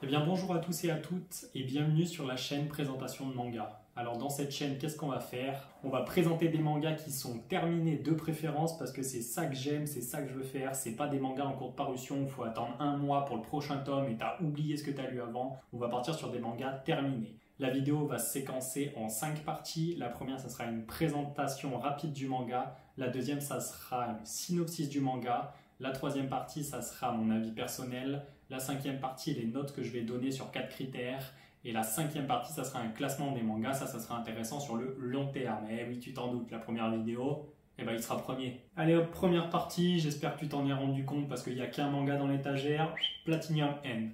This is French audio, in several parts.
Eh bien bonjour à tous et à toutes et bienvenue sur la chaîne présentation de manga. Alors dans cette chaîne, qu'est-ce qu'on va faire? On va présenter des mangas qui sont terminés de préférence parce que c'est ça que j'aime, c'est ça que je veux faire. C'est pas des mangas en cours de parution, il faut attendre un mois pour le prochain tome et t'as oublié ce que t'as lu avant. On va partir sur des mangas terminés. La vidéo va se séquencer en 5 parties. La première, ça sera une présentation rapide du manga. La deuxième, ça sera un synopsis du manga. La troisième partie, ça sera mon avis personnel. La cinquième partie, les notes que je vais donner sur 4 critères. Et la cinquième partie, ça sera un classement des mangas. Ça sera intéressant sur le long terme. Eh oui, tu t'en doutes, la première vidéo, eh ben, il sera premier. Allez hop, première partie. J'espère que tu t'en es rendu compte parce qu'il n'y a qu'un manga dans l'étagère. Platinum End.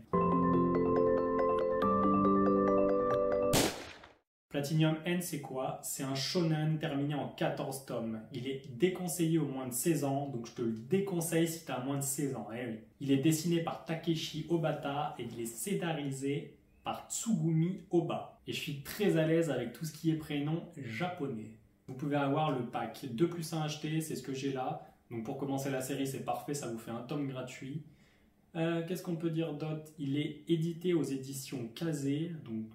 Platinum End, c'est quoi? C'est un shonen terminé en 14 tomes. Il est déconseillé aux moins de 16 ans, donc je te le déconseille si tu as moins de 16 ans. Eh oui. Il est dessiné par Takeshi Obata et il est scénarisé par Tsugumi Oba. Et je suis très à l'aise avec tout ce qui est prénom japonais. Vous pouvez avoir le pack 2+1 acheté, c'est ce que j'ai là. Donc pour commencer la série, c'est parfait, ça vous fait un tome gratuit. Qu'est-ce qu'on peut dire d'autre? Il est édité aux éditions Kazé, donc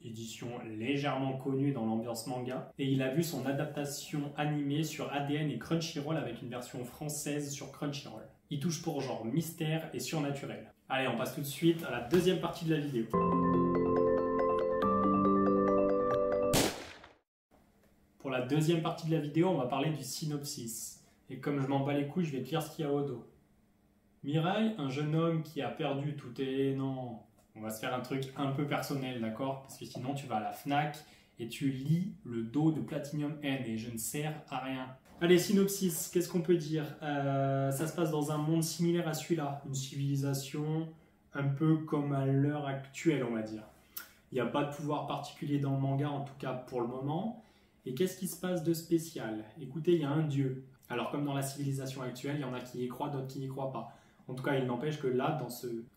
édition légèrement connue dans l'ambiance manga, et il a vu son adaptation animée sur ADN et Crunchyroll avec une version française sur Crunchyroll. Il touche pour genre mystère et surnaturel. Allez, on passe tout de suite à la deuxième partie de la vidéo. Pour la deuxième partie de la vidéo, on va parler du synopsis. Et comme je m'en bats les couilles, je vais te lire ce qu'il y a au dos. Mirai, un jeune homme qui a perdu tout est... Non... On va se faire un truc un peu personnel, d'accord? Parce que sinon, tu vas à la Fnac et tu lis le dos de Platinum End et je ne sers à rien. Allez, synopsis, qu'est-ce qu'on peut dire? Ça se passe dans un monde similaire à celui-là. Une civilisation un peu comme à l'heure actuelle, on va dire. Il n'y a pas de pouvoir particulier dans le manga, en tout cas pour le moment. Et qu'est-ce qui se passe de spécial? Écoutez, il y a un dieu. Alors, comme dans la civilisation actuelle, il y en a qui y croient, d'autres qui n'y croient pas. En tout cas, il n'empêche que là,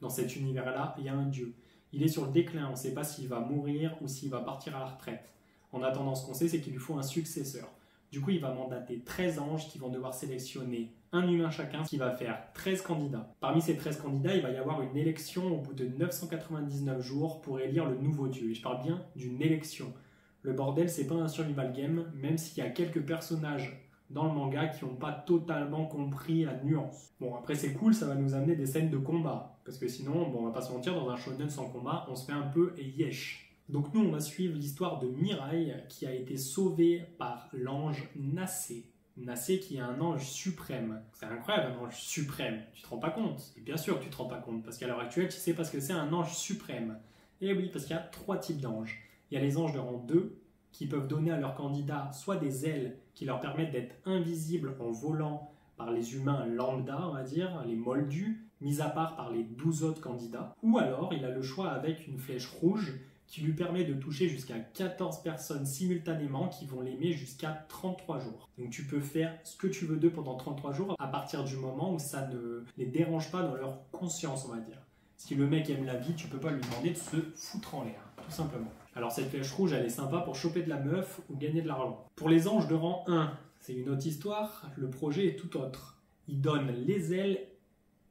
dans cet univers-là, il y a un dieu. Il est sur le déclin, on ne sait pas s'il va mourir ou s'il va partir à la retraite. En attendant, ce qu'on sait, c'est qu'il lui faut un successeur. Du coup, il va mandater 13 anges qui vont devoir sélectionner un humain chacun, qui va faire 13 candidats. Parmi ces 13 candidats, il va y avoir une élection au bout de 999 jours pour élire le nouveau dieu. Et je parle bien d'une élection. Le bordel, c'est pas un survival game, même s'il y a quelques personnages dans le manga qui n'ont pas totalement compris la nuance. Bon, après c'est cool, ça va nous amener des scènes de combat, parce que sinon, bon, on va pas se mentir, dans un shonen sans combat, on se fait un peu yesh. Donc nous, on va suivre l'histoire de Mirai, qui a été sauvée par l'ange Nasé. Nasé qui est un ange suprême. C'est incroyable, un ange suprême. Tu te rends pas compte? Et bien sûr que tu te rends pas compte, parce qu'à l'heure actuelle, tu sais pas ce que c'est un ange suprême. Et oui, parce qu'il y a 3 types d'anges. Il y a les anges de rang 2, qui peuvent donner à leurs candidats soit des ailes qui leur permettent d'être invisibles en volant par les humains lambda, on va dire, les moldus, mis à part par les 12 autres candidats. Ou alors, il a le choix avec une flèche rouge qui lui permet de toucher jusqu'à 14 personnes simultanément qui vont l'aimer jusqu'à 33 jours. Donc tu peux faire ce que tu veux d'eux pendant 33 jours à partir du moment où ça ne les dérange pas dans leur conscience, on va dire. Si le mec aime la vie, tu peux pas lui demander de se foutre en l'air, tout simplement. Alors cette flèche rouge, elle est sympa pour choper de la meuf ou gagner de l'argent. Pour les anges de rang 1, c'est une autre histoire, le projet est tout autre. Ils donnent les ailes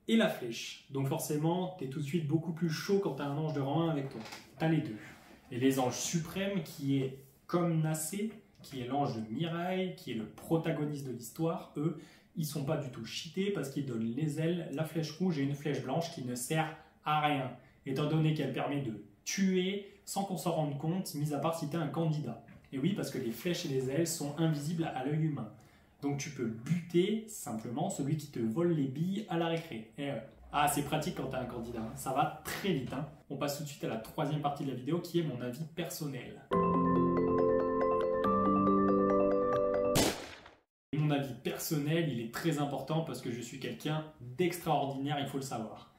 et la flèche. Donc forcément, t'es tout de suite beaucoup plus chaud quand t'as un ange de rang 1 avec toi. T'as les deux. Et les anges suprêmes, qui est comme Nasé, qui est l'ange de Mirai, qui est le protagoniste de l'histoire, eux, ils sont pas du tout cheatés parce qu'ils donnent les ailes, la flèche rouge et une flèche blanche qui ne sert à rien, étant donné qu'elle permet de tuer sans qu'on s'en rende compte, mis à part si tu es un candidat. Et oui, parce que les flèches et les ailes sont invisibles à l'œil humain. Donc tu peux buter simplement celui qui te vole les billes à la récré. Et ah, c'est pratique quand tu es un candidat, hein. Ça va très vite. Hein. On passe tout de suite à la troisième partie de la vidéo qui est mon avis personnel. Et mon avis personnel, il est très important parce que je suis quelqu'un d'extraordinaire, il faut le savoir.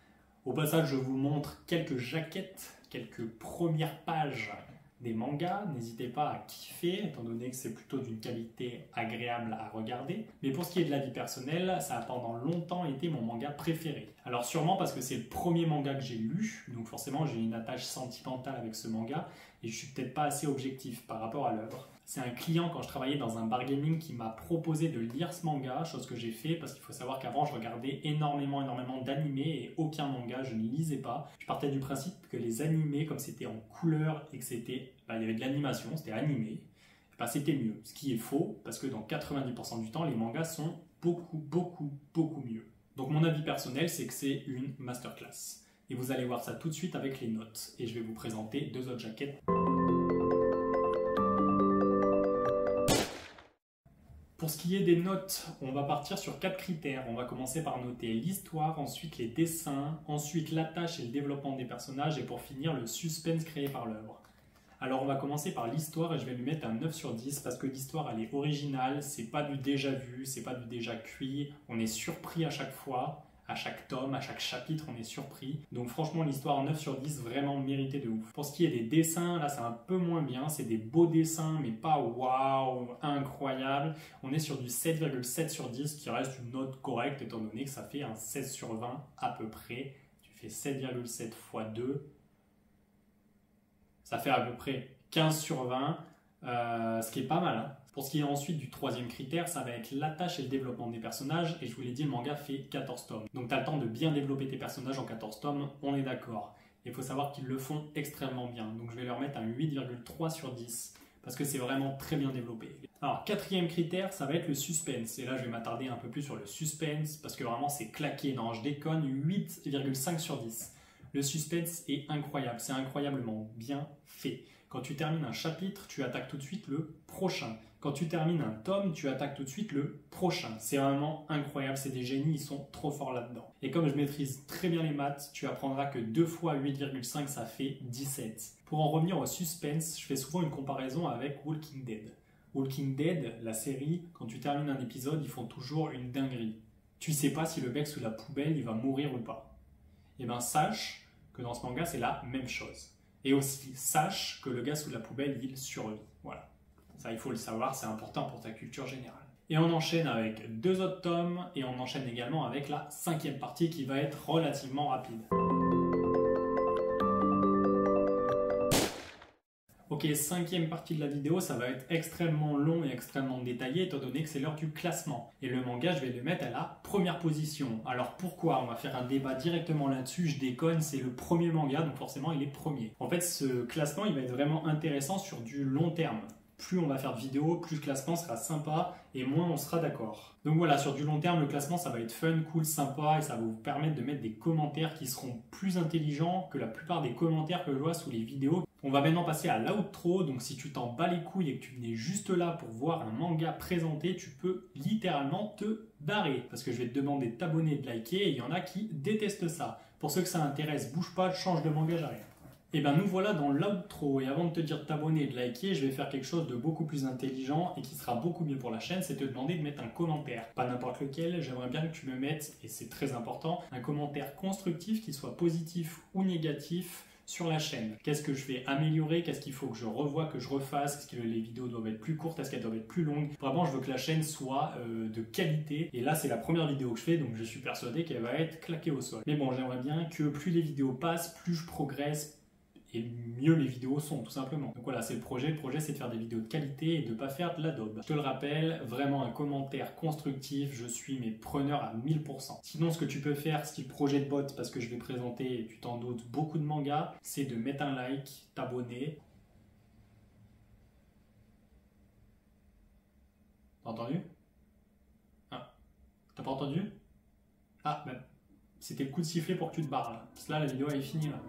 Au passage, je vous montre quelques jaquettes, quelques premières pages des mangas. N'hésitez pas à kiffer, étant donné que c'est plutôt d'une qualité agréable à regarder. Mais pour ce qui est de la vie personnelle, ça a pendant longtemps été mon manga préféré. Alors sûrement parce que c'est le premier manga que j'ai lu, donc forcément j'ai une attache sentimentale avec ce manga, et je suis peut-être pas assez objectif par rapport à l'œuvre. C'est un client quand je travaillais dans un bar gaming qui m'a proposé de lire ce manga, chose que j'ai fait parce qu'il faut savoir qu'avant je regardais énormément d'animés et aucun manga, je ne lisais pas. Je partais du principe que les animés, comme c'était en couleur et que c'était, il y avait de l'animation, c'était animé, c'était mieux. Ce qui est faux parce que dans 90% du temps, les mangas sont beaucoup mieux. Donc mon avis personnel, c'est que c'est une masterclass. Et vous allez voir ça tout de suite avec les notes. Et je vais vous présenter 2 autres jaquettes. Pour ce qui est des notes, on va partir sur 4 critères. On va commencer par noter l'histoire, ensuite les dessins, ensuite l'attache et le développement des personnages, et pour finir le suspense créé par l'œuvre. Alors on va commencer par l'histoire et je vais lui mettre un 9 sur 10 parce que l'histoire elle est originale, c'est pas du déjà vu, c'est pas du déjà cuit, on est surpris à chaque fois, à chaque tome, à chaque chapitre on est surpris. Donc franchement l'histoire 9 sur 10 vraiment méritée de ouf. Pour ce qui est des dessins, là c'est un peu moins bien, c'est des beaux dessins mais pas waouh, incroyable. On est sur du 7,7 sur 10 qui reste une note correcte étant donné que ça fait un 16 sur 20 à peu près. Tu fais 7,7 x 2. Ça fait à peu près 15 sur 20, ce qui est pas mal. Hein. Pour ce qui est ensuite du 3e critère, ça va être l'attache et le développement des personnages. Et je vous l'ai dit, le manga fait 14 tomes. Donc tu as le temps de bien développer tes personnages en 14 tomes, on est d'accord. Il faut savoir qu'ils le font extrêmement bien. Donc je vais leur mettre un 8,3 sur 10, parce que c'est vraiment très bien développé. Alors 4e critère, ça va être le suspense. Et là je vais m'attarder un peu plus sur le suspense, parce que vraiment c'est claqué. Non, je déconne, 8,5 sur 10. Le suspense est incroyable, c'est incroyablement bien fait. Quand tu termines un chapitre, tu attaques tout de suite le prochain. Quand tu termines un tome, tu attaques tout de suite le prochain. C'est vraiment incroyable, c'est des génies, ils sont trop forts là-dedans. Et comme je maîtrise très bien les maths, tu apprendras que 2 fois 8,5, ça fait 17. Pour en revenir au suspense, je fais souvent une comparaison avec Walking Dead. Walking Dead, la série, quand tu termines un épisode, ils font toujours une dinguerie. Tu sais pas si le mec sous la poubelle, il va mourir ou pas. Et bien sache que dans ce manga, c'est la même chose. Et aussi, sache que le gars sous la poubelle, il survit. Voilà. Ça, il faut le savoir, c'est important pour ta culture générale. Et on enchaîne avec 2 autres tomes, et on enchaîne également avec la 5e partie qui va être relativement rapide. Ok, 5e partie de la vidéo, ça va être extrêmement long et extrêmement détaillé étant donné que c'est l'heure du classement. Et le manga, je vais le mettre à la première position. Alors pourquoi? On va faire un débat directement là-dessus, je déconne, c'est le premier manga, donc forcément il est premier. En fait, ce classement, il va être vraiment intéressant sur du long terme. Plus on va faire de vidéos, plus le classement sera sympa et moins on sera d'accord. Donc voilà, sur du long terme, le classement, ça va être fun, cool, sympa et ça va vous permettre de mettre des commentaires qui seront plus intelligents que la plupart des commentaires que je vois sous les vidéos. On va maintenant passer à l'outro, donc si tu t'en bats les couilles et que tu venais juste là pour voir un manga présenté, tu peux littéralement te barrer. Parce que je vais te demander de t'abonner et de liker et il y en a qui détestent ça. Pour ceux que ça intéresse, bouge pas, change de manga, j'arrive. Et bien nous voilà dans l'outro et avant de te dire de t'abonner et de liker, je vais faire quelque chose de beaucoup plus intelligent et qui sera beaucoup mieux pour la chaîne, c'est te demander de mettre un commentaire. Pas n'importe lequel, j'aimerais bien que tu me mettes, et c'est très important, un commentaire constructif qui soit positif ou négatif sur la chaîne. Qu'est-ce que je vais améliorer? Qu'est-ce qu'il faut que je revoie, que je refasse? Est-ce que les vidéos doivent être plus courtes? Est-ce qu'elles doivent être plus longues? Vraiment, je veux que la chaîne soit de qualité. Et là, c'est la première vidéo que je fais, donc je suis persuadé qu'elle va être claquée au sol. Mais bon, j'aimerais bien que plus les vidéos passent, plus je progresse, et mieux les vidéos sont, tout simplement. Donc voilà, c'est le projet. Le projet, c'est de faire des vidéos de qualité et de ne pas faire de la daube. Je te le rappelle, vraiment un commentaire constructif, je suis mes preneurs à 1000%. Sinon, ce que tu peux faire, style projet de bot, parce que je vais présenter, et tu t'en doutes, beaucoup de mangas, c'est de mettre un like, t'abonner. T'as entendu? Ah, t'as pas entendu? Ah, ben, c'était le coup de sifflet pour que tu te barres, là. Parce que là, la vidéo, elle est finie, là.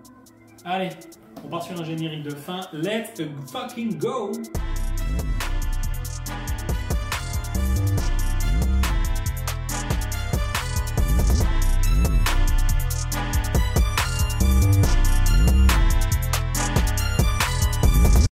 Allez, on part sur un générique de fin. Let's fucking go!